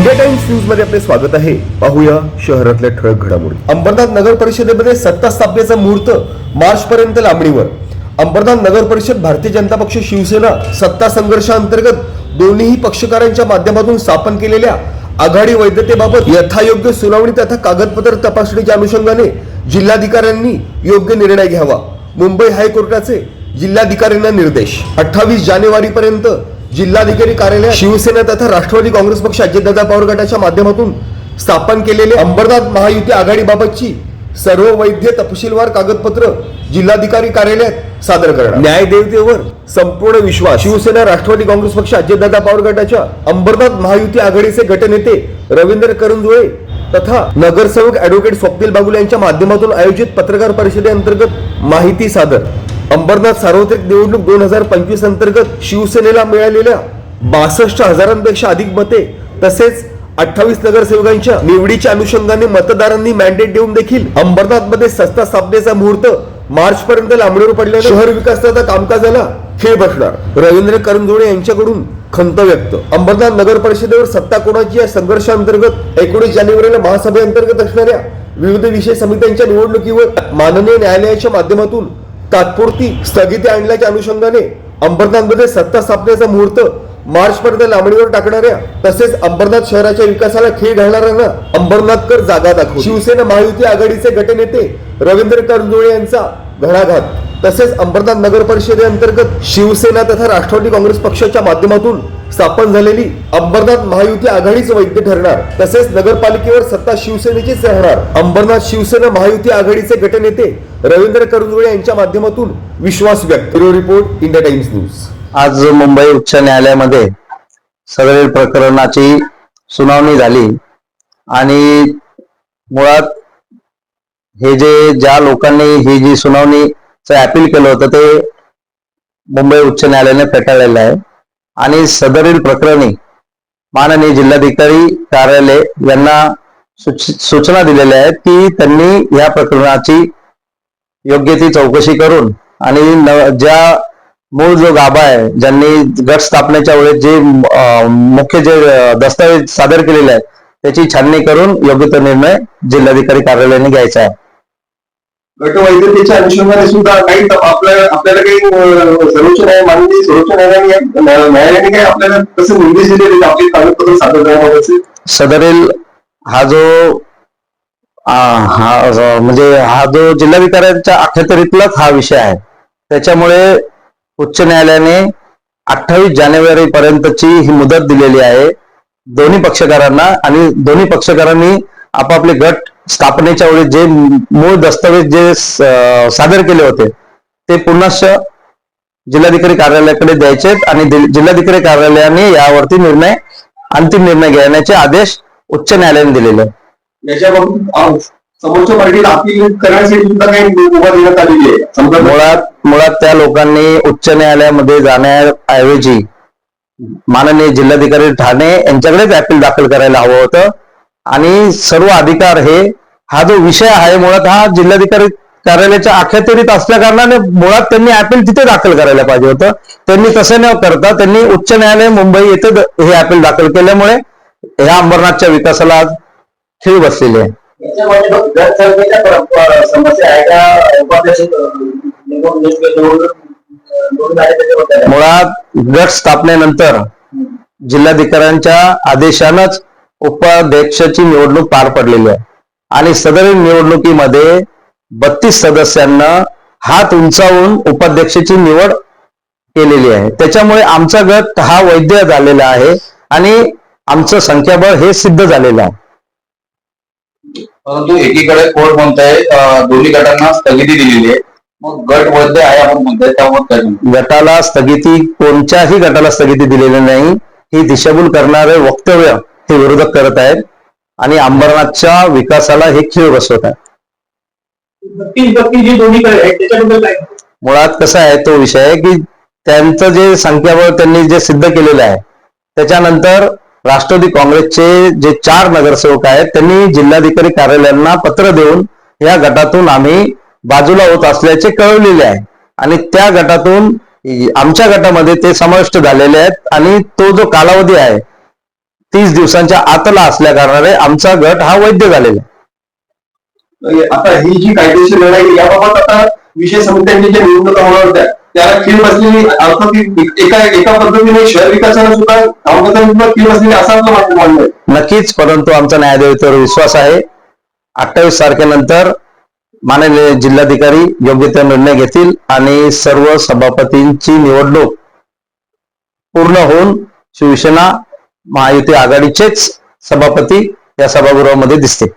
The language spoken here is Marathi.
इंडिया टाइम्स न्यूज मध्ये आपले स्वागत आहे। पाहूया शहरातल्या ठळक घडामोडी। अंबरनाथ नगर परिषदेमध्ये सत्ता स्थापनेचा मुहूर्त मार्च पर्यंत लांबणीवर। अंबरनाथ नगर परिषद भारतीय जनता पक्ष शिवसेना सत्ता संघर्षांतर्गत दोन्ही पक्षकारांच्या माध्यमातून स्थापन केलेल्या आघाडी वैधतेबाबत यथायोग्य सुनावणी तथा कागदपत्र तपासणीच्या अनुषंगाने जिल्हाधिकाऱ्यांनी योग्य निर्णय घ्यावा। मुंबई हायकोर्टाचे जिल्हाधिकाऱ्यांना निर्देश। 28 जानेवारी पर्यंत जिल्हाधिकारी कार्यालय शिवसेना तथा राष्ट्रवादी काँग्रेस पक्ष अजितदादा पवार गटाच्या माध्यमातून स्थापन केलेले अंबरनाथ महायुती आघाडीबाबतची सर्व वैध तपशीलवार कागदपत्र जिल्हाधिकारी कार्यालयात सादर करणार। न्यायदेवतेवर संपूर्ण विश्वास। शिवसेना राष्ट्रवादी काँग्रेस पक्ष अजितदादा पवार गटाच्या अंबरनाथ महायुती आघाडीचे गटनेते रवींद्र करंजुळे तथा नगरसेवक ऍडव्होकेट स्वप्नील बागुल यांच्या माध्यमातून आयोजित पत्रकार परिषदेअंतर्गत माहिती सादर। अंबरनाथ सार्वत्रिक निवडणूक 2025 अंतर्गत शिवसेनेला मिळालेल्या 62,000पेक्षा अधिक मते तसेच 28 नगरसेवकांच्या निवडीच्या अनुषंगाने मतदारांनी मॅन्डेट देऊन देखील अंबरनाथ मध्ये सत्ता स्थापनेचा मुहूर्त मार्च पर्यंत लांबणीवर पडल्याने शहर विकासाच्या कामकाजाला खीळ बसणार। रवींद्र करंजुळे यांच्याकडून खंत व्यक्त। अंबरनाथ नगर परिषदेवर सत्ता कोणाची या संघर्षांतर्गत 19 जानेवारीला महासभेअंतर्गत असणाऱ्या विविध विषय समित्यांच्या निवडणुकीवर माननीय न्यायालयाच्या माध्यमातून तात्पुरती स्थगिती आणल्याच्या अनुषंगाने अंबरनाथमध्ये सत्ता स्थापनेचा मुहूर्त मार्च पर्यंत लांबणीवर टाकणाऱ्या तसेच अंबरनाथ शहराच्या विकासाला खीळ घालणाऱ्यांना अंबरनाथकर जागा दाखवू। शिवसेना महायुती आघाडीचे गटनेते रवींद्र करंजुळे यांचा घणाघात। तसेच अंबरनाथ नगर परिषदेअंतर्गत शिवसेना तथा राष्ट्रवादी काँग्रेस पक्षाच्या माध्यमातून स्थापन झालेली अंबरनाथ महायुती आघाडीच वैध ठरणार। तसेच नगरपालिकेवर सत्ता शिवसेनेचीच राहणार। अंबरनाथ शिवसेना महायुती आघाडीचे गटनेते रवींद्र करंजुळे यांच्या माध्यमातून विश्वास व्यक्त। Bureau report, India times news. आज मुंबई उच्च न्यायालयामध्ये सदरील प्रकरणाची सुनावणी झाली आणि मुळात हे ज्या लोकांनी ही जी सुनावणीचं अपील केलं होतं ते मुंबई उच्च न्यायालयाने फेटाळलेलं आहे आणि सदरील प्रकरणी माननीय जिल्हाधिकारी कार्यालय यांना सूचना दिलेल्या आहेत की त्यांनी या प्रकरणाची योग्य ती चौकशी करून आणि ज्या मूळ जो गाभा आहे ज्यांनी गट स्थापनेच्या वेळेस जे मुख्य जे दस्तावेज सादर केलेले आहेत त्याची छाननी करून योग्य तो निर्णय जिल्हाधिकारी कार्यालयाने घ्यायचा आहे। गट वैधतेच्या अनुषंगाने सुद्धा काही आपल्याला काही सर्वोच्च माननीय सर्वोच्च न्यायालयाने काही आपल्याला कसं निर्देश दिले आपले कागदपत्र सादर करण्याचे? सदरील हा जो जिल्हाधिकाऱ्यांच्या अखत्यारीतलाच हा विषय आहे त्याच्यामुळे उच्च न्यायालयाने 28 जानेवारी पर्यंतची ही मुदत दिलेली आहे दोन्ही पक्षकारांना आणि दोन्ही पक्षकारांनी आपापले गट स्थापनेच्या वेळी जे मूळ दस्तावेज जे सादर केले होते ते पुनश्च जिल्हाधिकारी कार्यालयाकडे द्यायचे आणि जिल्हाधिकारी कार्यालयाने यावरती अंतिम निर्णय घेण्याचे आदेश उच्च न्यायालयाने दिलेले आहे। याच्याबाबत समोरच्या पार्टीला अपील करण्यासाठी सुद्धा काही मुभा देण्यात आलेली आहे। मुळात त्या लोकांनी उच्च न्यायालयामध्ये जाण्याऐवजी माननीय जिल्हाधिकारी ठाणे यांच्याकडेच अपील दाखल करायला हवं होतं आणि सर्व अधिकार हा जो विषय आहे मुळात हा जिल्हाधिकारी कार्यालयाच्या अखत्यारीत असल्या कारणाने मुळात त्यांनी अपील तिथे दाखल करायला पाहिजे होतं। त्यांनी तसं न करता त्यांनी उच्च न्यायालय मुंबई येथे हे अपील दाखल केल्यामुळे ह्या अंबरनाथच्या विकासाला खीळ बसलेली आहे। मुळात गट स्थापनेनंतर जिल्हाधिकाऱ्यांच्या आदेशानंच उपाध्यक्षाची निवडणूक पार पडलेली आहे आणि सदरील निवडणुकीमध्ये 32 सदस्यांना हात उंचावून उपाध्यक्षाची निवड केलेली आहे। त्याच्यामुळे आमचा गट हा वैध झालेला आहे आणि आमचं संख्याबळ हे सिद्ध झालेलं आहे। परंतु एकीकडे कोर्ट म्हणताय दोन्ही गटांना स्थगिती दिलेली आहे, मग गट वैध आहे आपण म्हणताय त्यामुळे गटाला स्थगिती कोणत्याही गटाला स्थगिती दिलेली नाही ही दिशाभूल करणारे वक्तव्य हे विरोधक करत आहेत आणि अंबरनाथच्या विकासाला हे खीळ बसवत आहे। मुळात कसा आहे तो विषय आहे की त्यांचं जे संख्याबळ त्यांनी जे सिद्ध केलेलं आहे त्याच्यानंतर राष्ट्रवादी काँग्रेसचे जे 4 नगरसेवक आहेत त्यांनी जिल्हाधिकारी कार्यालयांना पत्र देऊन या गटातून आम्ही बाजूला होत असल्याचे कळवलेले आहे आणि त्या गटातून आमच्या गटामध्ये ते समाविष्ट झालेले आहेत आणि तो जो कालावधी आहे 30 दिवसांच्या आतला असल्या कारणाने आमचा गट हा वैध झालेला आहे. आता ही जी कायदेशीर लढाई आहे, याबाबत आता विषय समित्यांच्या ज्या निवडणुका होणार होत्या त्याला खीळ बसलेली अर्थात एका पद्धतीने शहर विकासाला सुद्धा कामकाजाला खीळ बसलेली असं आपलं म्हणणं आहे. नक्कीच, परंतु आमचा न्यायदेवतेवर विश्वास आहे. 28 तारखेनंतर माननीय जिल्हाधिकारी योग्य ते निर्णय घेतील आणि सर्व सभापतींची निवडणूक पूर्ण होऊन शिवसेना महायुती आघाडीचेच सभापती या सभागृहामध्ये दिसतील.